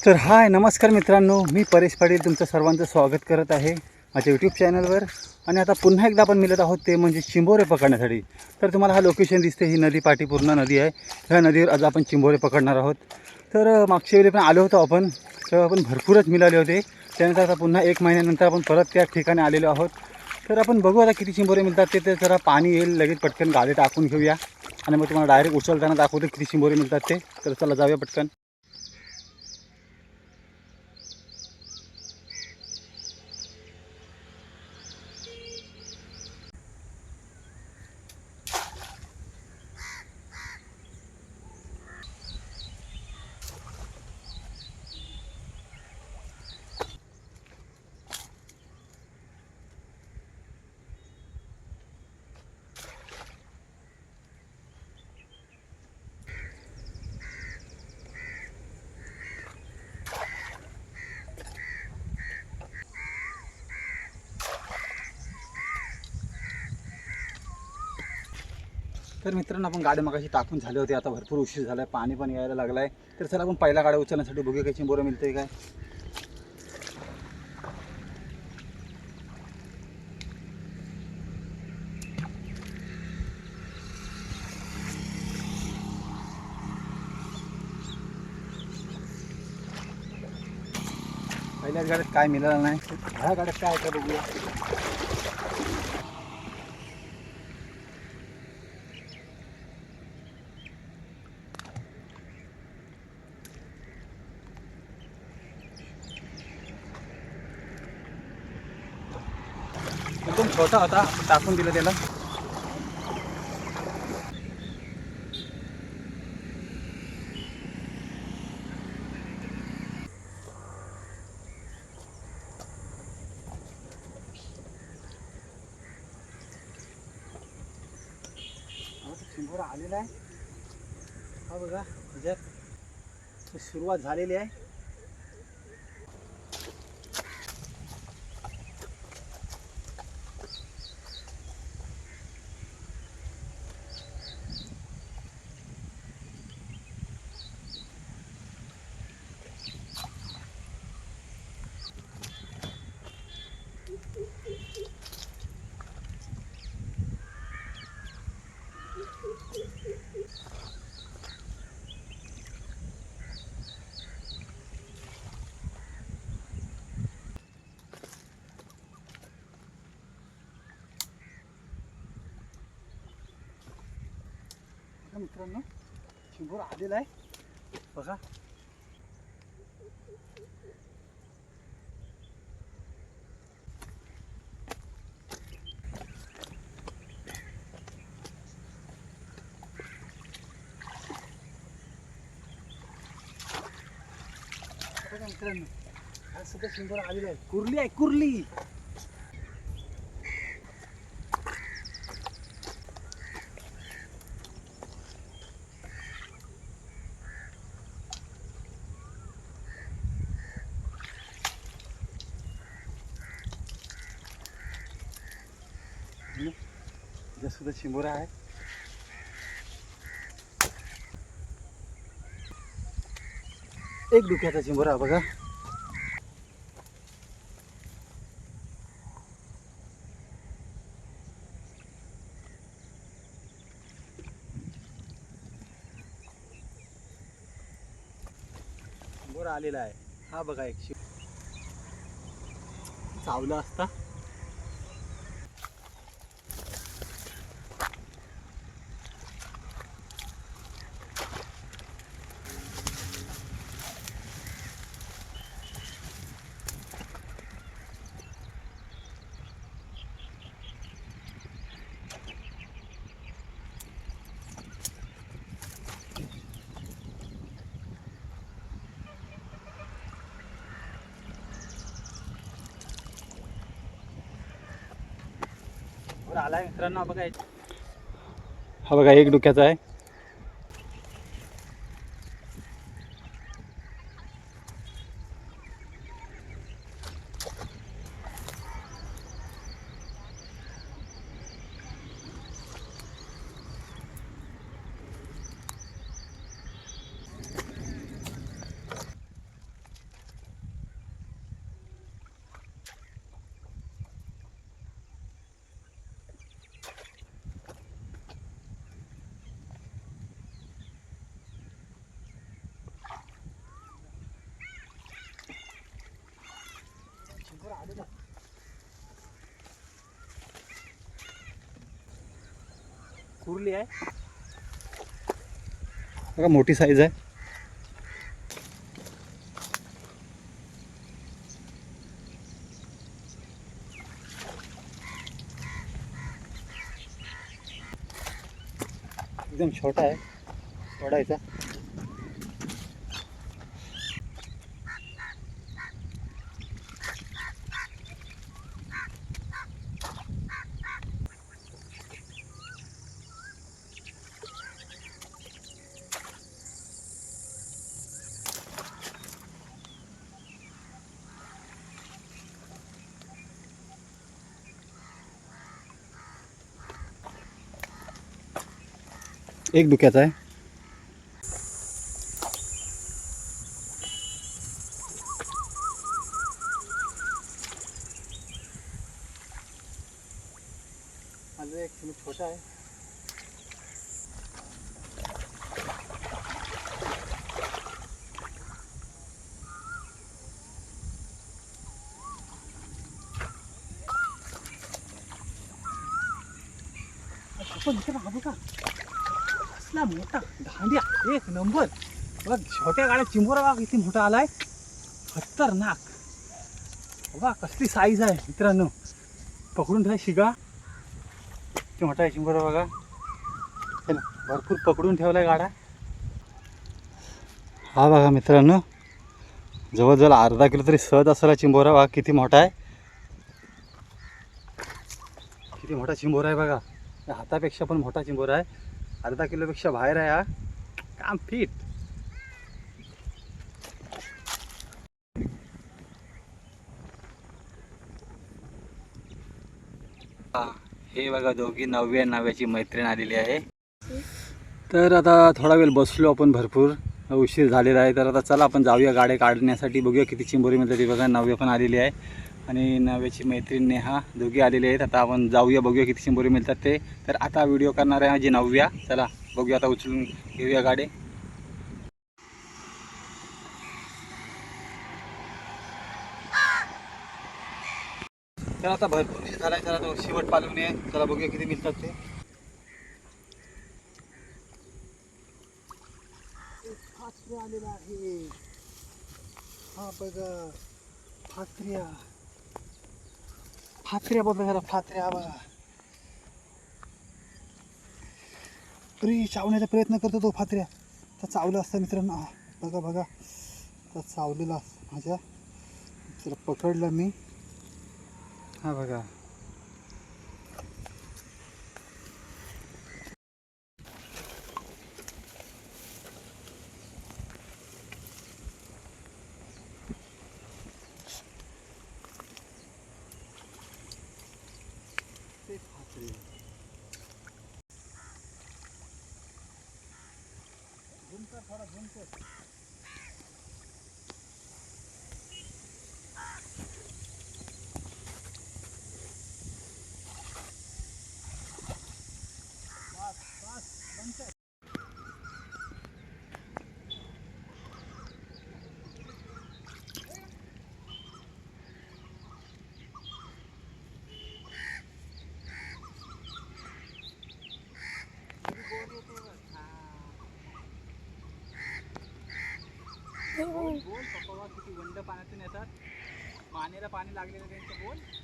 तर हाय नमस्कार मित्रांनो, मी परेश पाटील तुमचं सर्वांचं स्वागत करत आहे माझ्या यूट्यूब चॅनलवर. आणि आता पुन्हा एकदा आपण मिळत आहोत ते म्हणजे चिंबोरे पकडण्यासाठी. तर तुम्हाला हा लोकेशन दिसते, ही नदी पाटीपूर्ण नदी आहे. ह्या नदीवर आज आपण चिंबोरे पकडणार आहोत. तर मागच्या वेळी पण आलो होतो आपण, तेव्हा आपण भरपूरच मिळाले होते. त्यानंतर आता पुन्हा 1 महिन्यानंतर आपण परत त्या ठिकाणी आलेलो आहोत. तर आपण बघू आता किती चिंबोरे मिळतात ते. जरा पाणी येईल, लगेच पटकन गाडी टाकून घेऊया आणि मग तुम्हाला डायरेक्ट उचलताना दाखवतो किती चिंबोरे मिळतात ते. तर चला जाऊया पटकन. तर मित्रांनो, आपण गाडी मगाशी टाकून झाले होते. आता भरपूर उशीर झाला आहे, पाणी पण यायला लागलं आहे. तर चला आपण पहिला गाड्या उचलण्यासाठी बघूया काही चिंबोरं मिळते काय. पहिल्याच गाड्यात काय मिळालं नाही, ह्या गाड्यात काय आहे का बघूया. एकदम छोटा होता, टाकून दिलं त्याला. चिंबोरा आलेला आहे, हा बघा. ह्याच्यात सुरुवात झालेली आहे. मित्रांनो, चिंबोरा आलेला आहे बघा. मित्रांनो, हा सुद्धा चिंबोरा आलेला आहे. कुर्ली आहे, कुर्ली. सुद्धा चिंबोरा आहे. एक डुक्याचा चिंबोरा बघा. चिंबोरा आलेला आहे, हा बघा. एक चावला असता. आलाय मित्रांनो, बघा. हा बघा, एक डुक्याचा आहे. कुर्ली आहे बघा, मोठी साईज आहे. एकदम छोटा आहे, सोडायचा. एक दुक्याचा आहे. माझं एक छोटा आहे. बघा कसला मोठा धांड्या, एक नंबर. बघा छोट्या गाड्या चिंबोरा बघा किती मोठा आलाय, खतरनाक. बघा कसली साईज आहे मित्रांनो, पकडून ठेवा शिगा. किती मोठा आहे चिंबोरा बघा, भरपूर पकडून ठेवलाय गाडा. हा बघा मित्रांनो, जवळजवळ अर्धा किलो तरी सहज असला चिंबोरा. बघा किती मोठा आहे, किती मोठा चिंबोरा आहे बघा. हातापेक्षा पण मोठा चिंबोरा आहे, अर्धा किलोपेक्षा बाहेर आहे. हा काम फिट. हे बघा दोघी 9व्या मैत्रीण आलेली आहे. तर आता थोडा वेळ बसलो आपण, भरपूर उशीर झालेला आहे. तर आता चला आपण जाऊया गाड्या काढण्यासाठी, बघूया किती चिंबोरी मिळतात. ती बघा 9व्या पण आलेली आहे आणि 9व्याची मैत्रीण नेहा, दोघी आलेले आहेत. आता आपण जाऊया, बघूया किती चिंबोरी मिळतात ते. तर आता व्हिडिओ करणार आहे माझी 9व्या. चला बघूया, आता उचलून घेऊया गाडी. तर आता भरपूर झालाय, चला तो शेवट पालवून आहे. चला बघूया किती मिळतात ते. फात्र्या आलेला आहे, हा बघा फात्र्या. फात्र्या बघा जरा, फात्र्या बघा. अरे चावण्याचा प्रयत्न करतो तो फात्र्या. तर चावलं असतं मित्रांनो, बघा बघा, तर चावलेला माझ्या. चला पकडलं मी, हा बघा. थोडा झुमकर.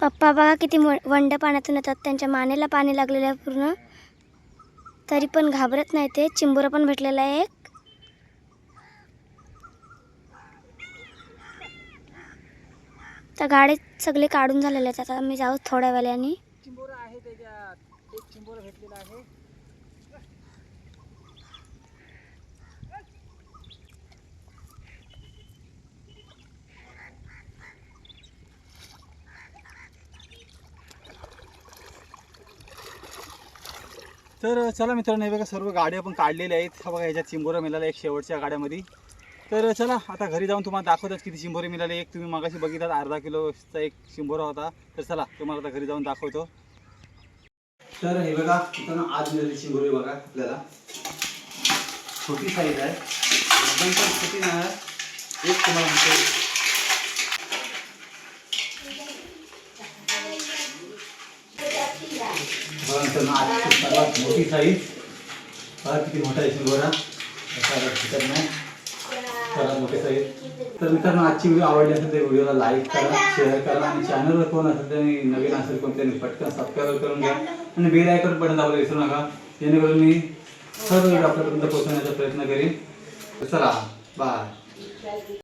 पप्पा बघा किती वंड पाण्यातून येतात, त्यांच्या मानेला पाणी लागलेलं आहे पूर्ण, तरी पण घाबरत नाही ते. चिंबोरा पण भेटलेला आहे एक. त्या गाडीत सगळे काढून झालेले आहेत. आता मी जाऊ थोड्या वेळाने. चिंबोरा आहे त्याच्यात, एक चिंबोरा भेटलेला आहे. तर चला मित्रांनो, हे बघा सर्व गाड्या पण काढलेल्या आहेत. हा बघा ह्याच्यात चिंबोरा मिळाला एक शेवटच्या गाड्यामध्ये. तर चला आता घरी जाऊन तुम्हाला दाखवतात किती चिंबोरे मिळाले. एक तुम्ही मागाशी बघितलात अर्धा किलोचा एक चिंबोरा होता. तर चला तुम्हाला आता घरी जाऊन दाखवतो. तर हे बघा मित्रांनो, आज मिळाली चिंबोरी बघा आपल्याला. छोटी साईज आहे, एकदम पण छोटी नाही आहे. एक तुम्हाला म्हणतो बघा मित्रांनो, आजची सर्वात मोठी साईज. बघा किती मोठा आहे चिंबोरा. नाही सर्वात मोठी साईज. तर मित्रांनो, आजची व्हिडिओ आवडली असेल तर व्हिडिओला लाईक करा, शेअर करा आणि चॅनलवर कोण असेल त्यांनी नवीन असेल कोणत्याने पटकन सबस्क्राईब करून घ्या आणि बेल आयकॉन बटन दाबायला विसरू नका, जेणेकरून मी सर्व व्हिडिओ आपल्यापर्यंत पोहोचवण्याचा प्रयत्न करेन. चला बाय.